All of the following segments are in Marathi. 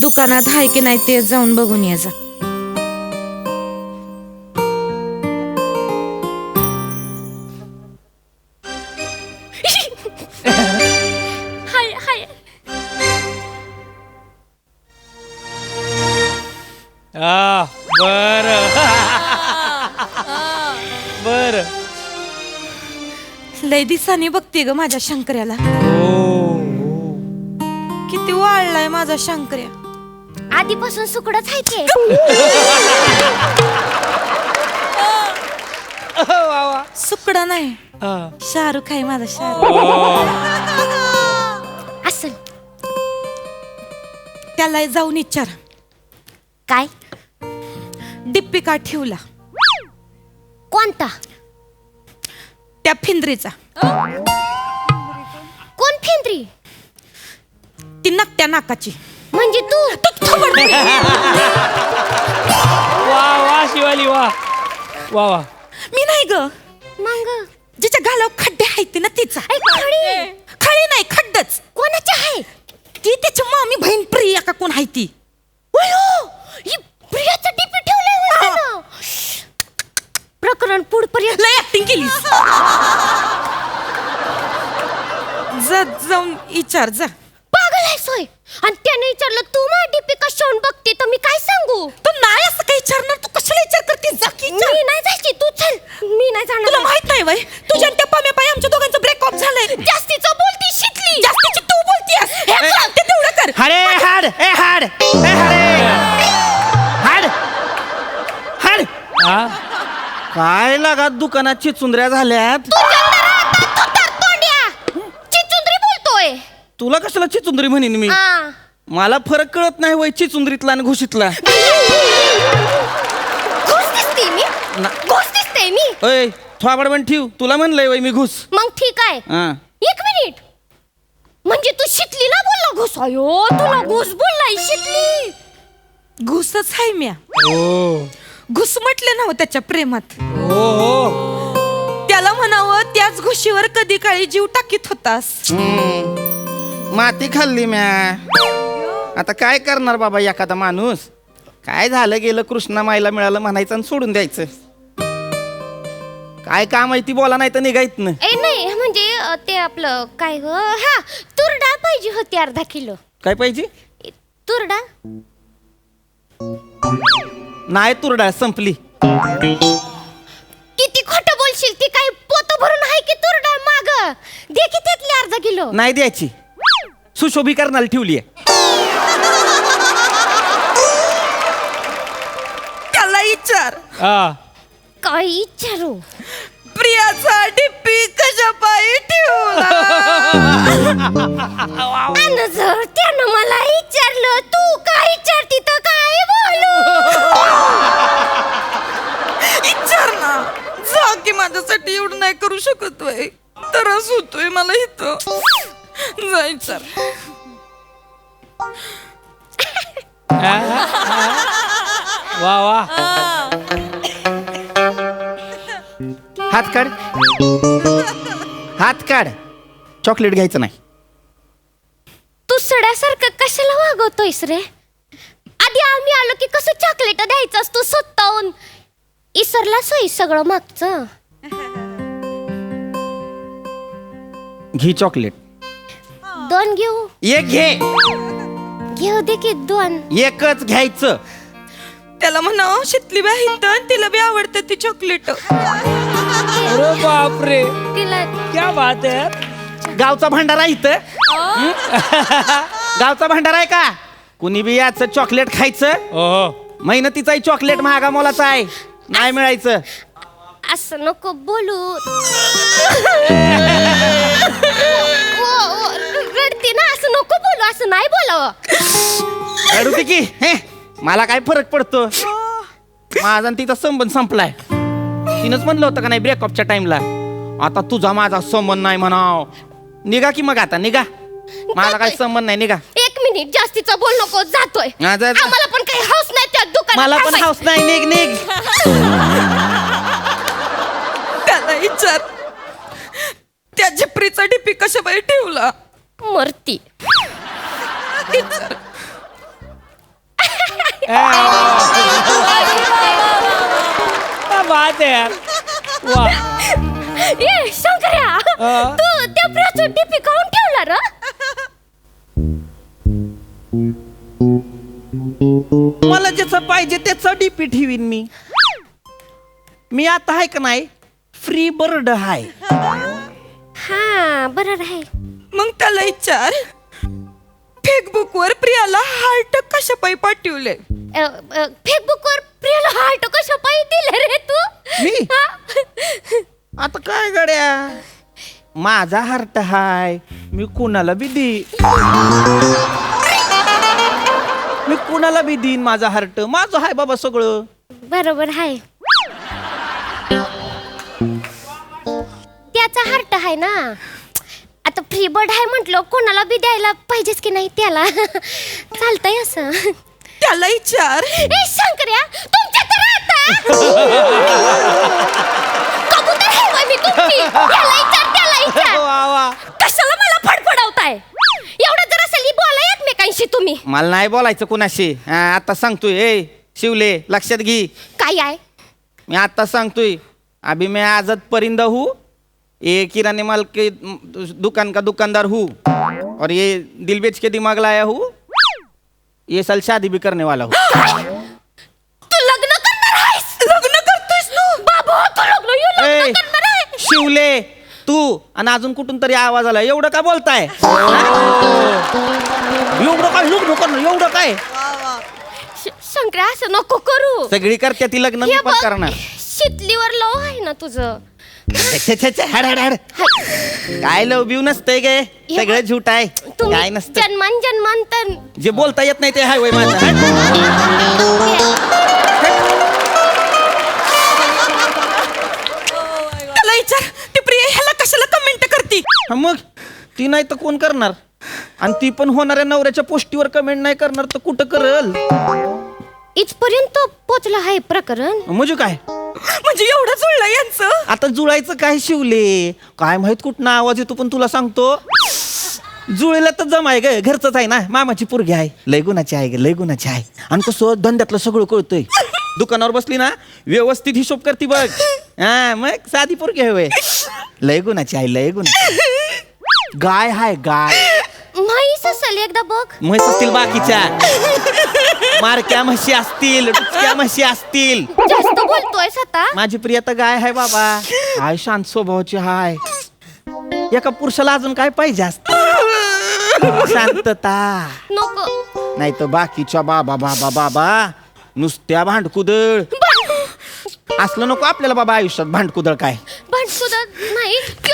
दुकानात आहे की नाही ते जाऊन बघून ये जा. हाय हाय. बर बर. लय दिसानी बघते ग माझ्या शंकर्याला. किती वाळलाय माझा शंकर्या. आधीपासून सुकडच आहे ते. सुकडा नाही, शाहरुख आहे माझा शाहरुख. असल त्याला जाऊन विचार काय? डिप्पी का ठेवला कोणता? त्या फिंद्रीचा. कोण फिंद्री? ती नकट्या नाकाची. म्हणजे तू? वा वा शिवाली वा वा वा. मी नाही ग. मग जिच्या गालावर खड्डे आहेत ना तिचा. खळी नाही, खड्डच. कोणाची आहे? ती त्याची मामी बहीण प्रिया का कोण आहे ती. ही प्रियाचा डीपी ठेवलाय ना. प्रकरण पुढपर्यंत लय ऍक्टिंग केली. जाऊन विचार जा. पागल आहे सोय. आणि त्याने विचारलं तू माझी डीपी कशावरून बघते तर मी काय सांगू? तू नाही असं काही विचारणार. तू कशाला विचार करते? जा की विचार. मी नाही जायची, तू चल. मी नाही तुला जाणार. माहित नाही वय तुझ्या आणि त्या पाम्या पाय आमच्या दोघांचं ब्रेकअप झालंय. जास्तीचं बोलती शिकली. जास्तीची तू बोलतीयस. हे सांगते तेवढं कर. हरे हाड ए हाड ए हरे हाड हाड. काय लागा दुकानात चिचुंद्र्या झाल्यात. चिचुंद्री बोलतोय. तुला कशाला चिचुंद्री म्हणीन मी. हा. मला फरक कळत नाही वय चिचुंद्रीतला आणि घुशीतला. घुस दिसते मी. घुस दिसते मी. अय थोबाड पण ठेव. तुला म्हणलंय वय मी घुस. मग ठीक आहे. हा. एक मिनिट. म्हणजे तू शितलीला बोलला घुस. अयो तुला घुस बोललाय शितली. घुसच आहे म्या. घुस म्हटले ना त्याच्या प्रेमात. त्याला म्हणावं त्याच घुशीवर कधी काळी जीव टाकीत होतास. माती खाल्ली म्या. आता काय करणार बाबा एखादा माणूस. काय झालं गेलं कृष्णा माईला मिळालं म्हणायचं आणि सोडून द्यायचं. काय काम आहे ती बोला नाही तर निघायत ना. ए नाही म्हणजे ते आपलं काय ग. हा तूर डाळ पाहिजे होती 1/2 किलो. काय पाहिजे? तूर डाळ. नाही तुरडाळ संपली. किती खोटं बोलशील. ती काही पोत भरून आहे की तूर डाळ माग. दे की त्यातली 1/2 किलो. नाही द्यायची. सुशोभीकरणाला ठेवली आहे. त्याला विचार. काय विचारू? प्रियाचा डिप्पी कशा पायी ठेवला. आणि जर त्यानं मला विचारलं तू काय विचारती तर काय बोलू? विचार ना. जा की माझ्यासाठी एवढं नाही करू शकत वय. त्रास होतोय मला इथं. जा विचार. वा वा. हात काढ. हात काढ. चॉकलेट घ्यायचं नाही. तू सड्यासारखं कशाला वागवतोयस रे? आधी आम्ही आलो की कसं चॉकलेट द्यायचं तू स्वतःहून. इसरला सोयी सगळं मागचं. घे चॉकलेट. 2 घेऊ. एक घे. घेऊ दे की 2. एकच घ्यायचं. त्याला म्हणावं शितली बी आहे तिला बी आवडतं ती चॉकलेट. अरे बापरे तिला क्या बात है. गावचा भंडारा इथं. गावचा भंडारा आहे का? कुणी बी याचं चॉकलेट खायचं. मेहनतीचाही चॉकलेट महागा मोलाचा आहे. नाही मिळायचं. असं नको बोलू. रडते ना. असं नको बोलू. असं नाही बोलावं. रडू दे की. हे मला काय फरक पडतो. माझा आणि तिचा संबंध संपलाय. तिनंच म्हणलं होतं का नाही ब्रेकअपच्या टाइमला. आता तुझा माझा संबंध नाही म्हणाव. निघा की मग आता निघा. माझा काही संबंध नाही. निघा. 1 मिनिट जास्तीचा बोल नको. जातोय. आम्हाला पण काही हाऊस नाही त्या दुकानात. मला पण हाऊस नाही. निघ निघ. त्याला विचार. त्या झिपरीचा डिप्पी कशा बाई ठेवला. मरती. बात आहे यार. वा. ए शंकर्या, तू त्या प्रियाचं डीपी काऊन ठेवला र? मला ज्याचं पाहिजे त्याचं डीपी ठेवीन मी आता आहे का नाही फ्री बर्ड आहे. हा बरं आहे. मग त्याला विचार, फेसबुक वर प्रियाला हार्ट कशा पायी पाठवले? फेसबुक वर प्रियाला हार्ट कशा पायी दिले रे तू? मी? हा? आता काय गड्या, माझा हार्ट हाय, मी कुणाला बी देईन माझा हार्ट. माझं हाय बाबा सगळं. बरोबर आहे. त्याचा हार्ट आहे ना. आता फ्री बर्ड आहे म्हटलं, कोणाला बी द्यायला पाहिजेच की नाही त्याला. चालतंय असं. त्याला विचार, ए शंकर्या, तुमच्या तर आता कबूतर आहे बा मी तुमची. त्याला विचार. वा वा. कशाला मला फडफडवताय? एवढं जर असेल बोला एकमेकांशी तुम्ही. मला नाही बोलायचं कुणाशी. आता सांगतोय. ए शिवले, लक्षात घे. काय आहे? मैं आता सांगतोय, अभी मैं आजाद परिंदा हूँ, ये किराने माल के दुकान का दुकानदार हूँ, और ये दिल बेच के दिमाग लाया हूँ, ये साल शादी भी करने वाला हूँ. तू लग्न करणार आहेस? लग्न करतोयस तू? बाबा तू लग्न करणार आहे? शिवले, तू आणि अजून कुठून तरी आवाज आला. एवढं का बोलताय? एवढं काय शंकरा असं नको करू. सगळी करते ती लग्न, मी हे पण बघ, करणार. शितलीवर लव आहे ना तुझं. छे, छे, छे, हाड, हाड, हाड. काय लव बिव नसतंय गे, हे सगळं बघ, झूट आहे. तुम्ही काय नसतं. जन्मांतर जे बोलता येत नाही ते हाय वय माझं. त्याला विचार, ती प्रिया ह्याला कशाला कमेंट करती? मग ती नाही तर कोण करणार? आणि ती पण होणाऱ्या नवऱ्याच्या पोस्टीवर कमेंट नाही करणार तर कुठं करल? इथपर्यंत पोचलं आहे प्रकरण. म्हणजे काय? म्हणजे एवढं जुळलं यांचं? आता जुळायचं काय शिवले? काय माहित कुठं आवाज येतो, पण तुला सांगतो जुळेला तर जमाय ग, घरचंच आहे ना. मामाची पोरगी आहे, लय गुणाची आहे ग, लय गुणाची आहे. आणि कसं धंद्यातलं सगळं कळतंय. दुकानावर बसली ना, व्यवस्थित हिशोब करते बघ. हा मग साधी पोरगी आहे वय, लय गुणाची आहे, लय गुणाची. गाय हाय गाय. म्हैस असेल एकदा बघ. म्हैस असतील बाकीच्या, मारक्या म्हशी असतील, डुचक्या म्हशी असतील. जास्त बोलतोयस आता. माझी प्रिया तर गाय आहे बाबा. हाय शांत स्वभावाची हाय. एका पुरुषाला अजून काय पाहिजे असत? शांतता. नको. नाही तर बाकीच्या बाबा बाबा बाबा नुसत्या भांडकुदळ. असलं नको आपल्याला बाबा आयुष्यात. भांडकुदळ काय? भांडकुदळ नाही. मी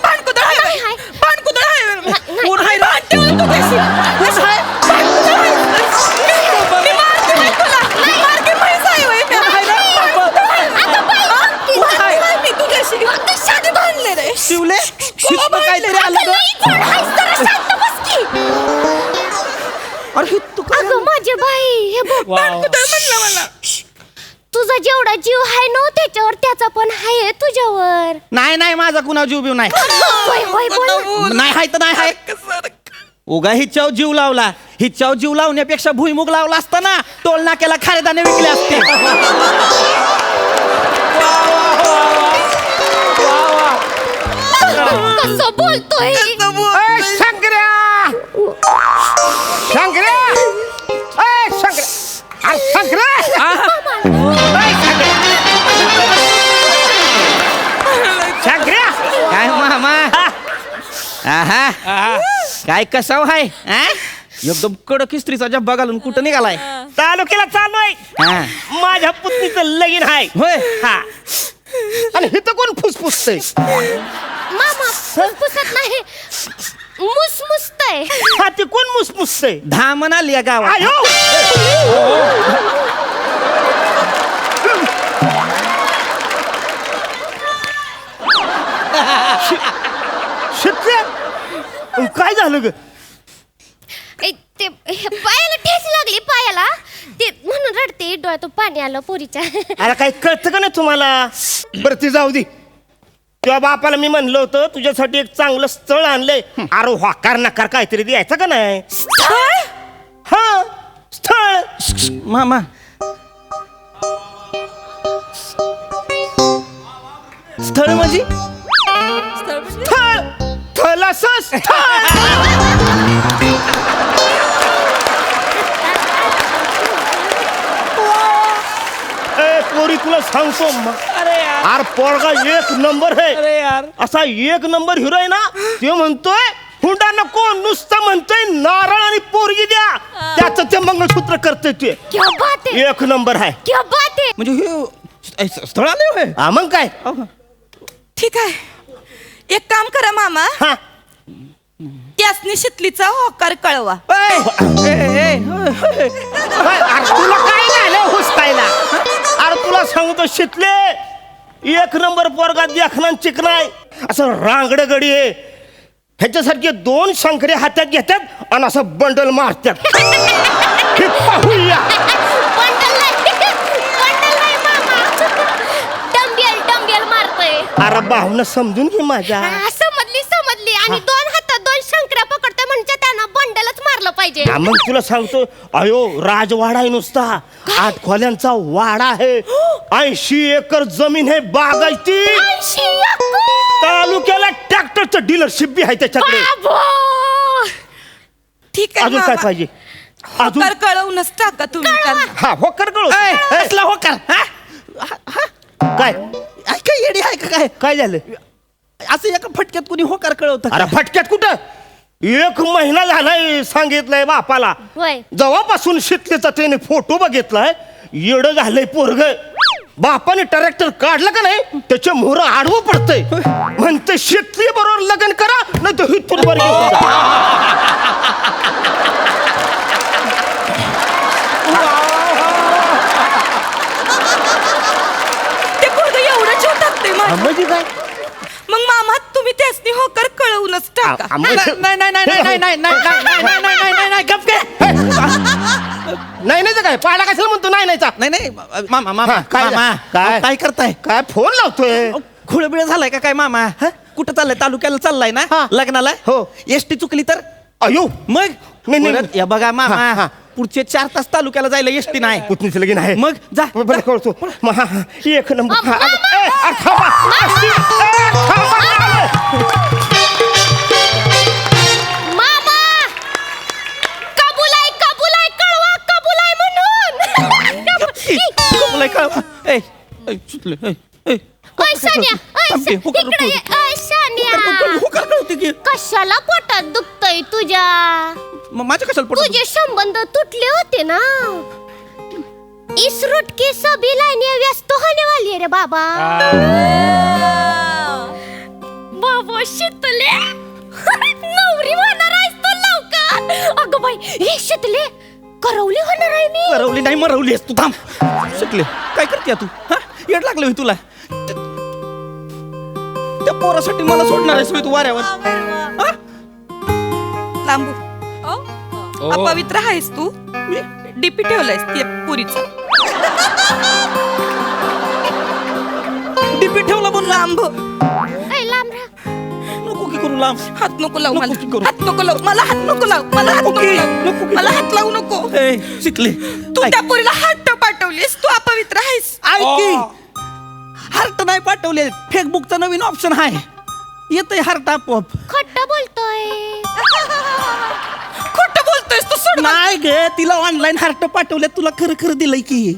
भांडकुदळ आहे. नाही आहे. भांडकुदळ आहे. नाही. कोण आहे? भांडते होय तू त्याशी. कोण आहे? भांडकुदळ आहे. मी मारते नाही तुला. मी मारते, म्हैस आहे होय. मी आहे ना? भांडकुदळ आहे. कोण आहे मी तुझ्याशी? कशाने भांडले रे? शिवले शिस्त काहीतरी आलं ग. अरे हे तू काय? अगं माझे बाई, हे बघ, भांडकुदळ म्हणलं मला. तुझा जेवढा जीव आहे ना त्याच्यावर त्याचा पण आहे तुझ्यावर. नाही नाही, माझा कुणा जीव बिव नाही. होय, होय, बोल. नाही हाय तर नाही हाय. उगा हिच्यावर जीव लावला. हिच्यावर जीव लावण्यापेक्षा भुईमुग लावला असता ना, टोल नाक्याला खारेदाने विकले असते. कसं बोलतोय? शंकर्या, शंकर्या, शंकर्या, शंकर्या, काय मामा? आहा, काय कसाव हाय? एकदम कडक इस्त्रीचा जब्बा घालून कुठं निघालाय? तालुक्याला चाललोय. हा. माझ्या पुतणीचं लगीन आहे. होय. हा. आणि हिथं कोण फुसफुसतय? मामा फुसफुसत नाही, मुसमुसतय. हा, ते कोण मुसमुसतय? धा म्हणाली या गावात. आयो. शिट्ट्या, काय झालं ग? ते पायाला ठेच लागली पायाला, ते म्हणून रडते. डोळ्यातून पाणी आलं पोरीच्या. अरे काही कळतं का नाही तुम्हाला? बरं ती जाऊ दे. तुझ्या बापाला मी म्हणलं होतं तुझ्यासाठी एक चांगलं स्थळ आणलंय. अरे वाकार नकार काहीतरी द्यायचं का नाही? हा स्थळ. मामा स्थळ म्हणजे स्थळ म्हणजे? स्थळ थलासं स्थळ. ए पोरी तुला सांगतो अरे यार अरे पोरगा एक नंबर आहे. अरे यार असा एक नंबर हिरो आहे ना. ते म्हणतोय हुंडा नको नुसतं म्हणतोय नारळ आणि पोरगी द्या. त्याचं ते मंगळसूत्र करतोय ते. क्या बात आहे, एक नंबर आहे. क्या बात आहे. म्हणजे हे स्थळ आले होय हा मग काय. ठीक आहे, एक काम करा मामा, हा त्यासनी शितलीचा होकार कळवा. ए, ए, ए, अरे तुला काय झालं हुसकायला. अरे तुला सांगतो शितले एक नंबर पोरगा देखना चिकनाय. असं रांगड गडी आहे. ह्याच्यासारखे 2 शंकरे हातात घेतात आणि असं बंडल मारतात. हे पाहूया. बंडल नाही मामा, डंबेल मारतोय. अरे भावना समजून घे माझ्या. हा, समजली आणि 2 हातात 2 शंकऱ्या पकडतोय म्हणजे त्यांना बंडलच मारलं पाहिजे. हा, मग तुला सांगतो अयो राजवाडा आहे नुसता. 8 खोल्यांचा वाडा आहे. 80 एकर जमीन आहे बागायती. 80 एकर. तालुक्याला ट्रॅक्टरचं डीलरशिप बी आहे त्याच्याकडे. बाबो. ठीक आहे अजून काय मामा, पाहिजे अजून. होकार कळवूनच टाका तुम्ही त्यांना. हा हो कर कळू. कसला होकार काय काय येडी आहे का काय काय झालं. असं एका फटक्यात कुणी होकार कळवतं का? अरे फटक्यात कुठं 1 महिना झालाय सांगितलंय बापाला. होय. जेव्हापासून शितलीचा त्याने फोटो बघितलाय येडं झालंय पोरग. बापाने ट्रॅक्टर काढलं का नाही त्याचे मोहर आडवं पडतंय. म्हणते शितली बरोबर लग्न करा नाही तर हिथून वर घेऊन जा. ते पोरगं एवढं जीव टाकते माझं. म्हणजे काय मग मामा तुम्ही त्यासनी होकार कळवूनच टाका. नाही नाही नाही नाही नाही नाही नाही नाही नाही नाही गप काय नाही नाही तर काय पाडा कशाला म्हणतो नाही नाहीचा. नाही नाही मामा मामा हा, काय मामा काय? काय करताय काय फोन लावतोय. खुळबिळ झालाय का काय मामा कुठं चाललाय तालुक्याला चाललाय ना हा. लग्नाला हो. एसटी चुकली तर अयो मग नाही, नाही. परत या बघा मामा हा, हा. पुढचे 4 तास तालुक्याला जायला एसटी नाही पुतणीचं लगीन आहे. मग जा बरं कळतो. एक नंबर. मामा, हा, ए, अरे थांबा. थांबा. मामा, कबूल आहे कळवा, कबूल आहे म्हणून. कबूल कळवा ए ए, सुटलं, ए, ए. ओय सानिया, ओय थांब की, होकार इकडे ये. कळवते. ओय सानिया, होकार कळवते की कशाला पोटात दुखतय तुझ्या. मग माझ्या कशाला पडतो तुझे संबंध तुटले होते ना. इस रूट की सभी लाइनें व्यस्त होने वाली है रे बाबा. बाबा शीतले नवरी होणार आहेस तू लवकर. अगं बाई हे शीतले करवली होणार आहे मी. करवली नाही मरवली तू थांब शिकले काय करते तू हा येड लागलं होय तुला त्या पोरासाठी मला सोडणार आहेस होय तू वाऱ्यावर हा? लांबू अपवित्र आहेस तू. मी? डीपी ठेवलायस त्या पुरीचा. डीपी ठेवला म्हणून लांब ऐ लांब राहा. नको की करू लांब हात नको लावू नको मला. की करू. हात नको लावू मला. हात नको लावू मला. हात नको की, लावू. नको की मला करू. हात लावू नको. ए शिकले तू त्या पुरीला हात पाठवलीस. तू अपवित्र आहेस. ऐकी हार्ट नाही पाठवले फेसबुकचा नवीन ऑप्शन आहे येतंय हार्ट आपोआप खट्ट बोलतोय. खोटं बोलतोयस तू. सोड मला. नाही गे तिला ऑनलाईन हार्ट पाठवले तुला खरं खरं दिलंय की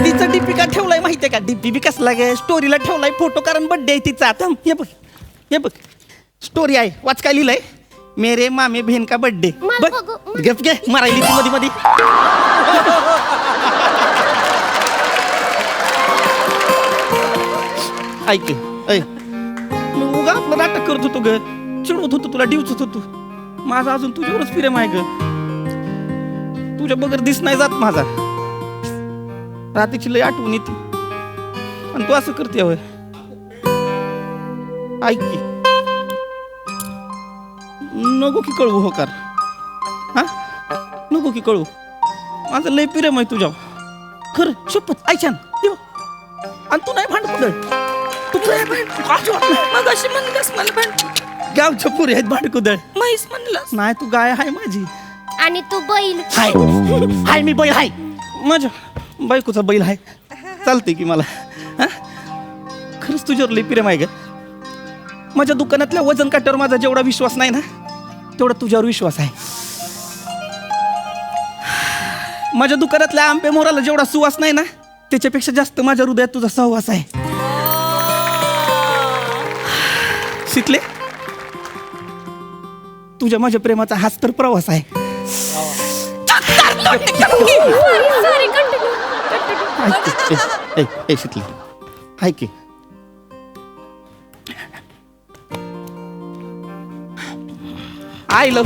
तिचा डीपी का ठेवलाय माहितीये का डीपी बी कसला गे स्टोरीला ठेवलाय फोटो कारण बर्थडे आहे तिचा आता हे बघ स्टोरी आहे वाच काय लिहिलंय मेरे मामे बहन का बर्थडे मग बघ बघू, मग. गप गे मारायली ती मध्ये मध्ये ऐक ऐ मी उगा आपलं नाटक करत होतो ग चिडवत होतो तुला डिवचत होतो माझा अजून तुझ्यावरच प्रेम आहे ग तुझ्या बगर दिस नाही जात माझा रात्रीची लय आठवण येते आणि तू असं करते होय ऐक की नको की कळवू होकार हा नको की कळवू माझं लय प्रेम आहे तुझ्या खरं शपथ ऐछान आणि तू नाही भांड कुठं तू नाही भांड मग अशी म्हणतेस मला पण. गावच्या पुरी आहेत भांडकुदळ. म्हैस म्हणलं. नाही तू गाय आहे माझी. आणि तू बैल. हाय हाय मी बैल हाय. माझ्या बायकोचा बैल आहे. चालते की मला. हा? खरंच तुझ्यावर लई प्रेम आहे ग. माझ्या दुकानातल्या वजन काट्यावर माझा जेवढा विश्वास नाही ना तेवढा तुझ्यावर विश्वास आहे. माझ्या दुकानातल्या आंबे मोराला जेवढा सुवास नाही ना त्याच्यापेक्षा जास्त माझ्या हृदयात तुझा सहवास आहे. शिकले तुझ्या माझ्या प्रेमाचा हाच तर प्रवास आहे. Sorry continue. शिकले हाय की आय लव.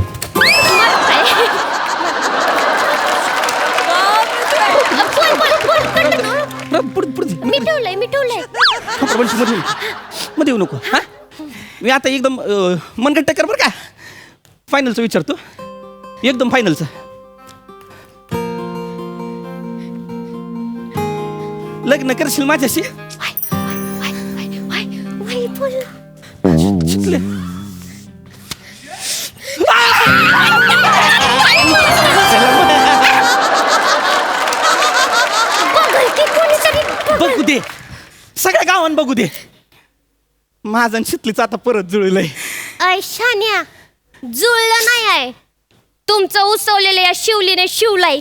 मी ठेवलंय. मध्ये येऊ नको. हा मी आता एकदम मनगट्ट कर बरं का. फायनलचं विचारतो एकदम फायनलचं. लग्न करशील माझ्याशी. शिकले बघू दे सगळ्या गावान बघू दे. माझं आणि शितलीचं आता परत जुळलंय. अय शान्या जुळलं नाही आहे तुमचं उसवलेलं या शिवलीने शिवलाई.